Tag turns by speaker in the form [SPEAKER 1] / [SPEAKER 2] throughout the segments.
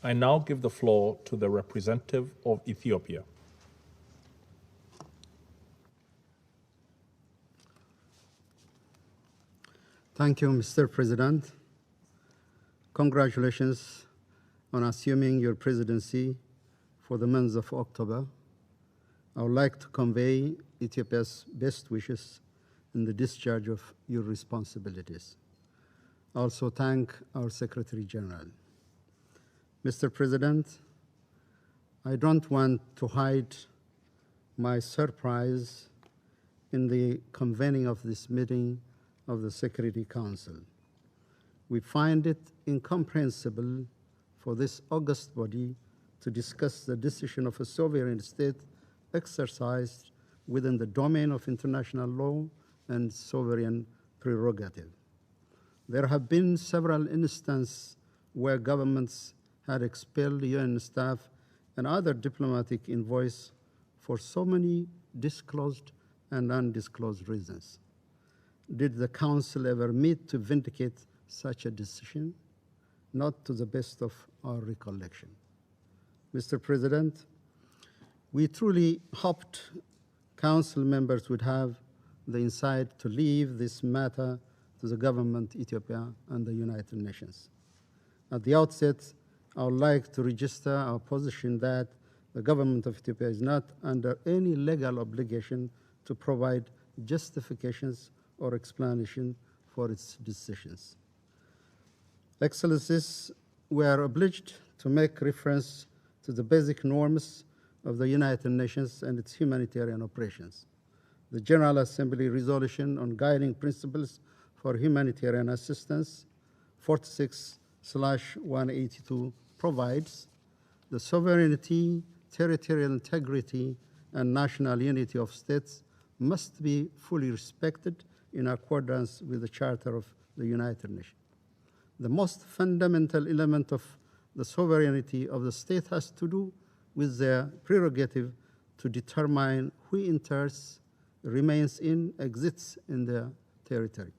[SPEAKER 1] I now give the floor to the representative of Ethiopia.
[SPEAKER 2] Thank you, Mr. President. Congratulations on assuming your presidency for the month of October. I would like to convey Ethiopia's best wishes in the discharge of your responsibilities. I also thank our Secretary General. Mr. President, I don't want to hide my surprise in the convening of this meeting of the Security Council. We find it incomprehensible for this august body to discuss the decision of a sovereign state exercised within the domain of international law and sovereign prerogative. There have been several instances where governments had expelled UN staff and other diplomatic envoys for so many disclosed and undisclosed reasons. Did the Council ever meet to vindicate such a decision? Not to the best of our recollection. Mr. President, we truly hoped Council members would have the insight to leave this matter to the government, Ethiopia, and the United Nations. At the outset, I would like to register our position that the government of Ethiopia is not under any legal obligation to provide justifications or explanation for its decisions. Excellencies, we are obliged to make reference to the basic norms of the United Nations and its humanitarian operations. The General Assembly resolution on guiding principles for humanitarian assistance, 46/182, provides the sovereignty, territorial integrity, and national unity of states must be fully respected in accordance with the Charter of the United Nations. The most fundamental element of the sovereignty of the state has to do with their prerogative to determine who enters, remains in, exists in their territory.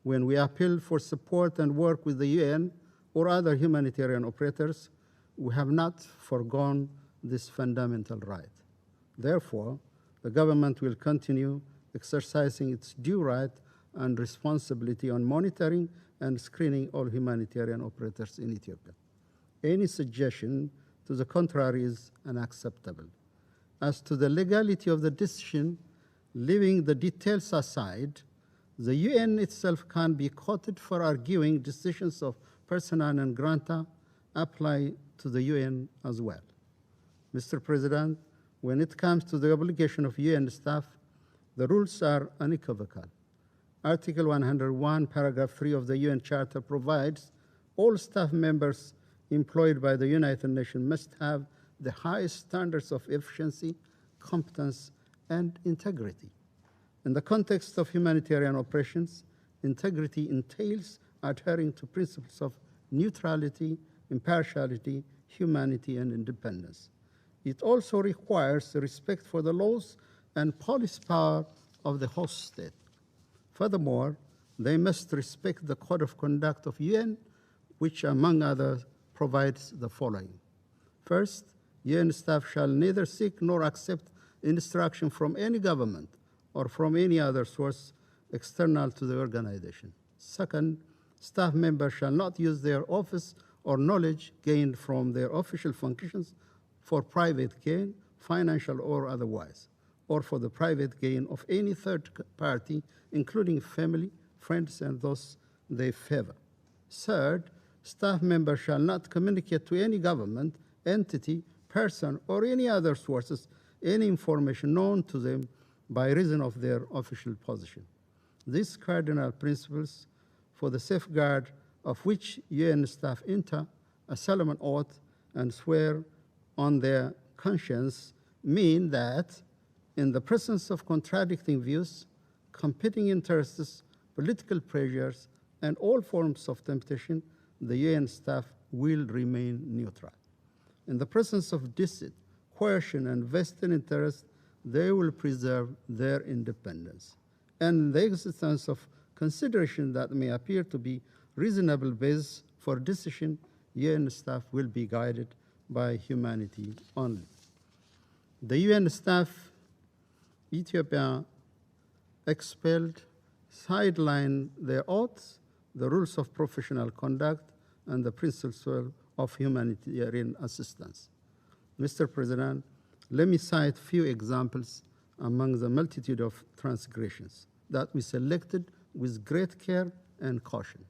[SPEAKER 2] When we appeal for support and work with the UN or other humanitarian operators, we have not foregone this fundamental right. Therefore, the government will continue exercising its due right and responsibility on monitoring and screening all humanitarian operators in Ethiopia. Any suggestion to the contrary is unacceptable. As to the legality of the decision, leaving the details aside, the UN itself can be quoted for arguing decisions of persona non grata apply to the UN as well. Mr. President, when it comes to the obligation of UN staff, the rules are unequivocal. Article 101, paragraph 3 of the UN Charter provides all staff members employed by the United Nations must have the highest standards of efficiency, competence, and integrity. In the context of humanitarian operations, integrity entails adhering to principles of neutrality, impartiality, humanity, and independence. It also requires respect for the laws and police power of the host state. Furthermore, they must respect the Code of Conduct of UN, which, among others, provides the following. First, UN staff shall neither seek nor accept instruction from any government or from any other source external to the organization. Second, staff members shall not use their office or knowledge gained from their official functions for private gain, financial or otherwise, or for the private gain of any third party, including family, friends, and those they favor. Third, staff members shall not communicate to any government, entity, person, or any other sources any information known to them by reason of their official position. These cardinal principles, for the safeguard of which UN staff enter a solemn oath and swear on their conscience, mean that in the presence of contradicting views, competing interests, political pressures, and all forms of temptation, the UN staff will remain neutral. In the presence of deceit, coercion, and vested interest, they will preserve their independence. And in the existence of consideration that may appear to be reasonable basis for decision, UN staff will be guided by humanity only. The UN staff, Ethiopia expelled, sidelined their oaths, the rules of professional conduct, and the principles of humanitarian assistance. Mr. President, let me cite few examples among the multitude of transgressions that we selected with great care and caution.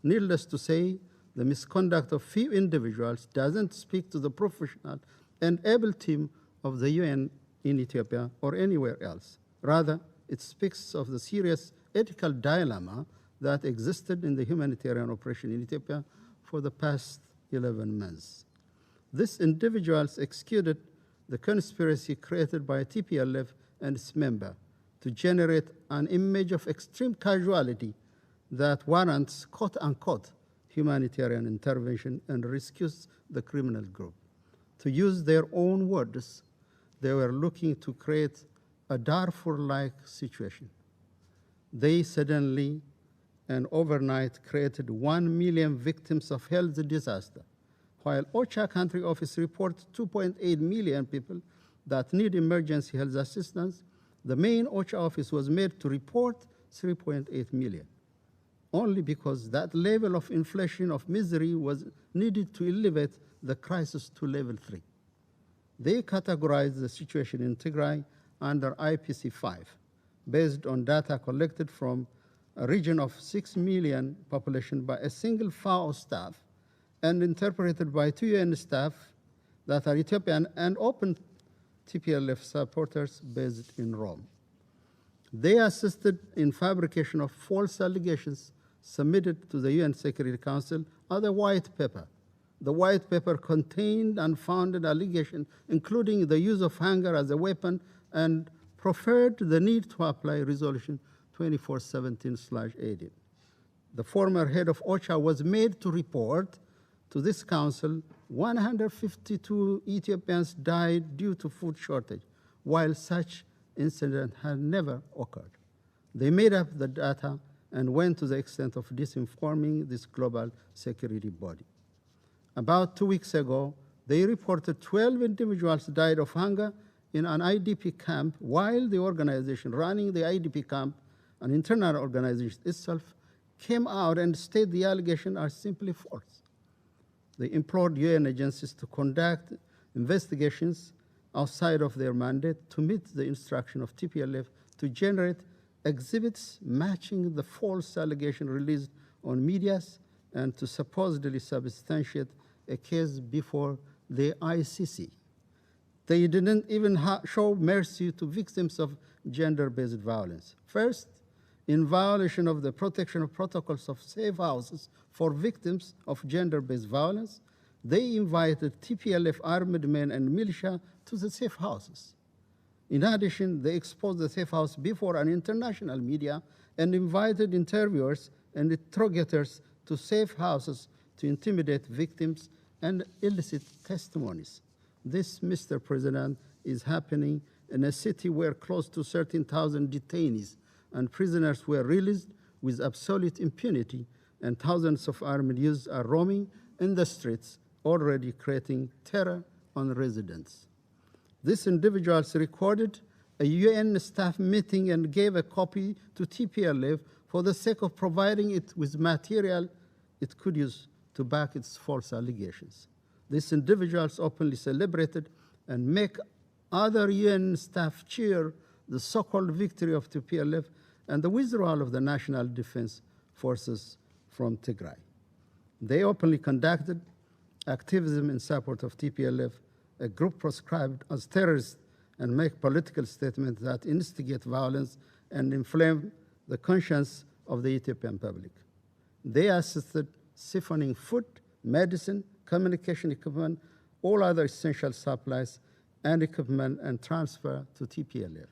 [SPEAKER 2] Needless to say, the misconduct of few individuals doesn't speak to the professional and able team of the UN in Ethiopia or anywhere else. Rather, it speaks of the serious ethical dilemma that existed in the humanitarian operation in Ethiopia for the past 11 months. These individuals executed the conspiracy created by TPLF and its member to generate an image of extreme casualty that warrants quote-unquote humanitarian intervention and rescues the criminal group. To use their own words, they were looking to create a Darfur-like situation. They suddenly and overnight created 1 million victims of health disaster, while OCHA country office reports 2.8 million people that need emergency health assistance. The main OCHA office was made to report 3.8 million, only because that level of inflation of misery was needed to elevate the crisis to level 3. They categorized the situation in Tigray under IPC 5, based on data collected from a region of 6 million population by a single FAO staff and interpreted by 2 UN staff that are Ethiopian and open TPLF supporters based in Rome. They assisted in fabrication of false allegations submitted to the UN Security Council as a white paper. The white paper contained unfounded allegations, including the use of hunger as a weapon, and preferred the need to apply Resolution 2417/18. The former head of OCHA was made to report to this council 152 Ethiopians died due to food shortage, while such incident had never occurred. They made up the data and went to the extent of disinforming this global security body. About 2 weeks ago, they reported 12 individuals died of hunger in an IDP camp, while the organization running the IDP camp, an internal organization itself, came out and stated the allegations are simply false. They implored UN agencies to conduct investigations outside of their mandate to meet the instruction of TPLF to generate exhibits matching the false allegation released on medias and to supposedly substantiate a case before the ICC. They didn't even show mercy to victims of gender-based violence. First, in violation of the protection of protocols of safe houses for victims of gender-based violence, they invited TPLF armed men and militia to the safe houses. In addition, they exposed the safe house before an international media and invited interviewers and interrogators to safe houses to intimidate victims and elicit testimonies. This, Mr. President, is happening in a city where close to 13,000 detainees and prisoners were released with absolute impunity, and thousands of armed youths are roaming in the streets, already creating terror on residents. These individuals recorded a UN staff meeting and gave a copy to TPLF for the sake of providing it with material it could use to back its false allegations. These individuals openly celebrated and make other UN staff cheer the so-called victory of TPLF and the withdrawal of the National Defense Forces from Tigray. They openly conducted activism in support of TPLF, a group proscribed as terrorists, and make political statements that instigate violence and inflame the conscience of the Ethiopian public. They assisted siphoning food, medicine, communication equipment, all other essential supplies and equipment and transfer to TPLF.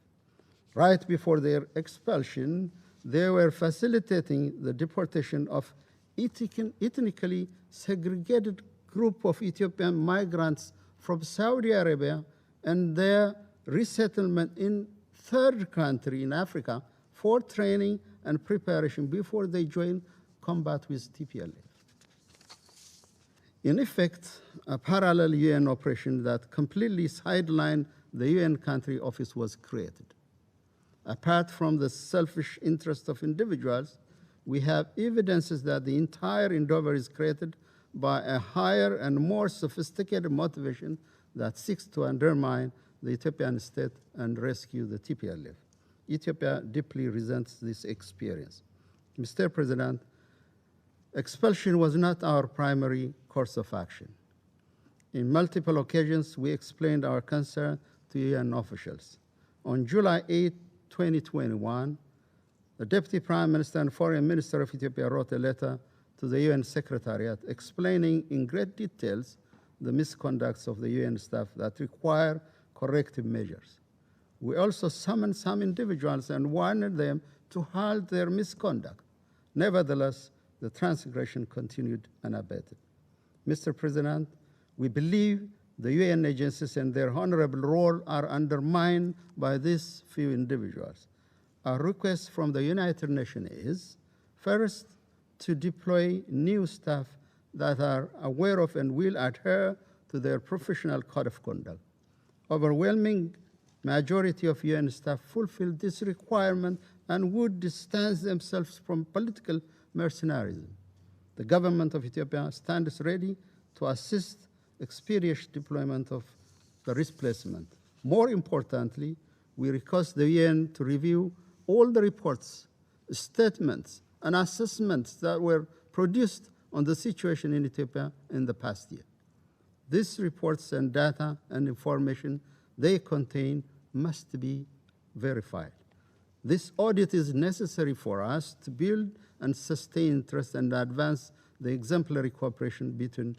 [SPEAKER 2] Right before their expulsion, they were facilitating the deportation of ethnically segregated group of Ethiopian migrants from Saudi Arabia and their resettlement in third country in Africa for training and preparation before they join combat with TPLF. In effect, a parallel UN operation that completely sidelined the UN country office was created. Apart from the selfish interest of individuals, we have evidences that the entire endeavor is created by a higher and more sophisticated motivation that seeks to undermine the Ethiopian state and rescue the TPLF. Ethiopia deeply resents this experience. Mr. President, expulsion was not our primary course of action. In multiple occasions, we explained our concern to UN officials. On July 8, 2021, the Deputy Prime Minister and Foreign Minister of Ethiopia wrote a letter to the UN Secretariat explaining in great details the misconducts of the UN staff that require corrective measures. We also summoned some individuals and warned them to halt their misconduct. Nevertheless, the transgression continued unabated. Mr. President, we believe the UN agencies and their honorable role are undermined by these few individuals. Our request from the United Nations is, first, to deploy new staff that are aware of and will adhere to their professional code of conduct. Overwhelming majority of UN staff fulfill this requirement and would distance themselves from political mercenarism. The government of Ethiopia stands ready to assist expeditious deployment of the replacement. More importantly, we request the UN to review all the reports, statements, and assessments that were produced on the situation in Ethiopia in the past year. These reports and data and information they contain must be verified. This audit is necessary for us to build and sustain trust and advance the exemplary cooperation between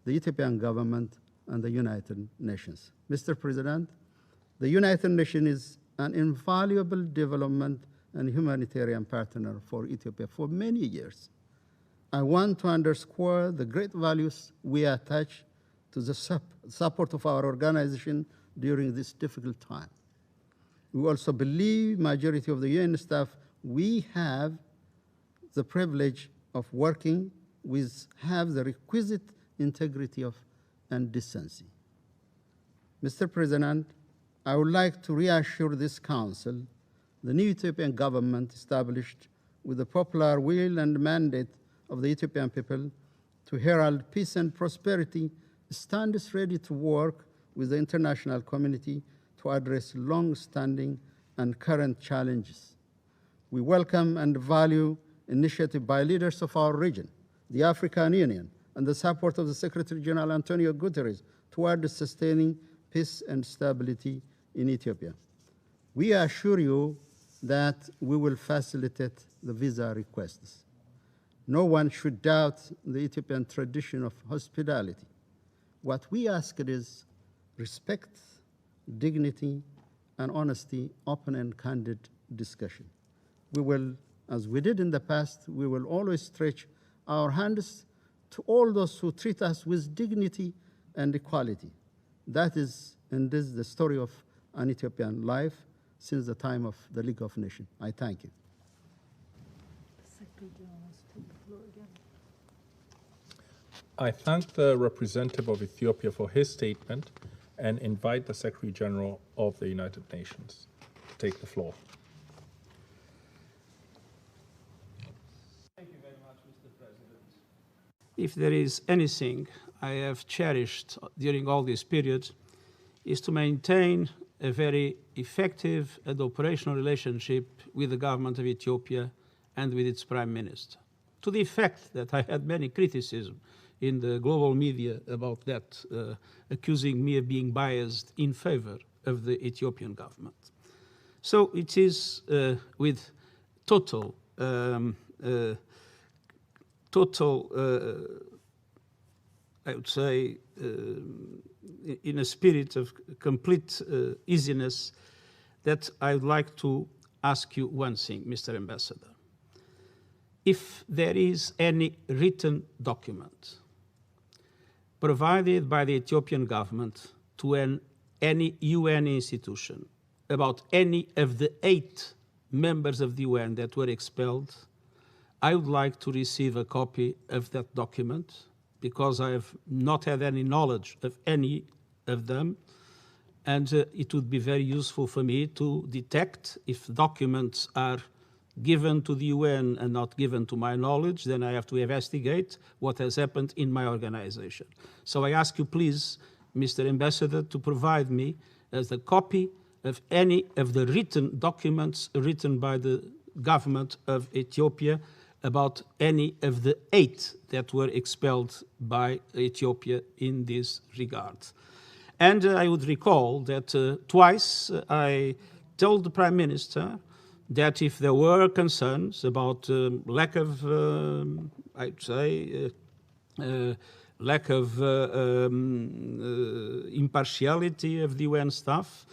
[SPEAKER 2] the Ethiopian government and the United Nations. Mr. President, the United Nations is an invaluable development and humanitarian partner for Ethiopia for many years. I want to underscore the great values we attach to the support of our organization during this difficult time. We also believe majority of the UN staff we have the privilege of working with have the requisite integrity and decency. Mr. President, I would like to reassure this Council the new Ethiopian government established with the popular will and mandate of the Ethiopian people to herald peace and prosperity stands ready to work with the international community to address long-standing and current challenges. We welcome and value initiative by leaders of our region, the African Union, and the support of the Secretary General Antonio Guterres toward sustaining peace and stability in Ethiopia. We assure you that we will facilitate the visa requests. No one should doubt the Ethiopian tradition of hospitality. What we ask is respect, dignity, and honesty, open and candid discussion. We will, as we did in the past, we will always stretch our hands to all those who treat us with dignity and equality. That is indeed the story of an Ethiopian life since the time of the League of Nations. I thank you.
[SPEAKER 1] I thank the representative of Ethiopia for his statement and invite the Secretary General of the United Nations to take the floor.
[SPEAKER 3] Thank you very much, Mr. President. If there is anything I have cherished during all this period, is to maintain a very effective and operational relationship with the government of Ethiopia and with its Prime Minister, to the effect that I had many criticisms in the global media about that, accusing me of being biased in favor of the Ethiopian government. So it is with total, I would say, in a spirit of complete easiness, that I would like to ask you one thing, Mr. Ambassador. If there is any written document provided by the Ethiopian government to any UN institution about any of the 8 members of the UN that were expelled, I would like to receive a copy of that document because I have not had any knowledge of any of them. And it would be very useful for me to detect if documents are given to the UN and not given to my knowledge. Then I have to investigate what has happened in my organization. So I ask you, please, Mr. Ambassador, to provide me as a copy of any of the written documents written by the government of Ethiopia about any of the 8 that were expelled by Ethiopia in this regard. And I would recall that twice I told the Prime Minister that if there were concerns about lack of, I'd say, lack of impartiality of the UN staff,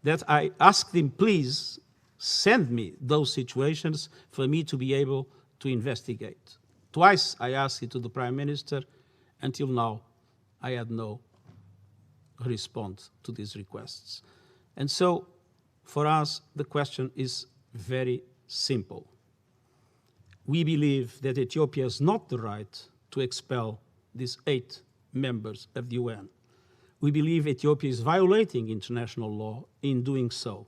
[SPEAKER 3] that I asked him, please send me those situations for me to be able to investigate. Twice I asked it to the Prime Minister. Until now, I had no response to these requests. And so, for us, the question is very simple. We believe that Ethiopia has not the right to expel these 8 members of the UN. We believe Ethiopia is violating international law in doing so.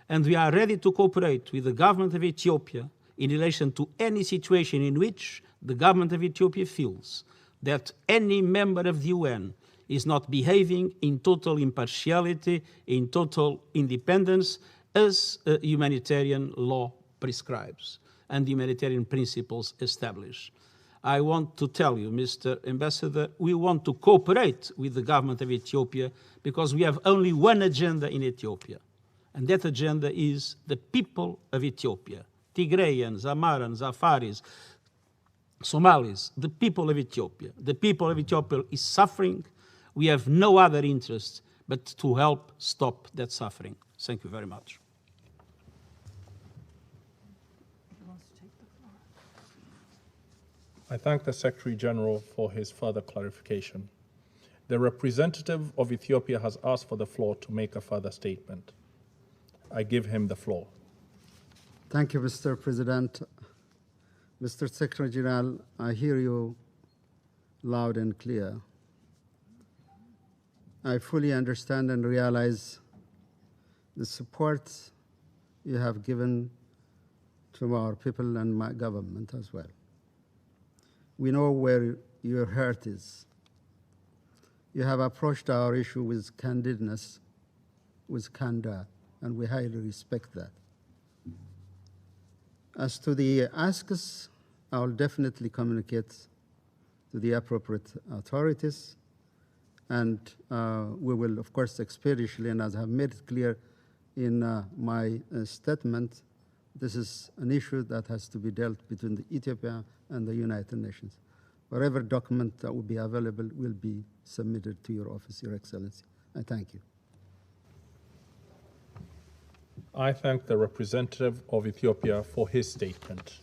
[SPEAKER 3] And we are ready to cooperate with the government of Ethiopia in relation to any situation in which the government of Ethiopia feels that any member of the UN is not behaving in total impartiality, in total independence, as humanitarian law prescribes and humanitarian principles establish. I want to tell you, Mr. Ambassador, we want to cooperate with the government of Ethiopia because we have only one agenda in Ethiopia, and that agenda is the people of Ethiopia. Tigrayans, Amarans, Afaris, Somalis, the people of Ethiopia. The people of Ethiopia is suffering. We have no other interest but to help stop that suffering. Thank you very much.
[SPEAKER 1] I thank the Secretary General for his further clarification. The representative of Ethiopia has asked for the floor to make a further statement. I give him the floor.
[SPEAKER 2] Thank you, Mr. President. Mr. Secretary General, I hear you loud and clear. I fully understand and realize the support you have given to our people and my government as well. We know where your heart is. You have approached our issue with candidness, with candor, and we highly respect that. As to the asks, I will definitely communicate to the appropriate authorities, and we will, of course, expeditiously, and as I have made it clear in my statement, this is an issue that has to be dealt between the Ethiopia and the United Nations. Whatever document that will be available will be submitted to your office, Your Excellency. I thank you.
[SPEAKER 1] I thank the representative of Ethiopia for his statement.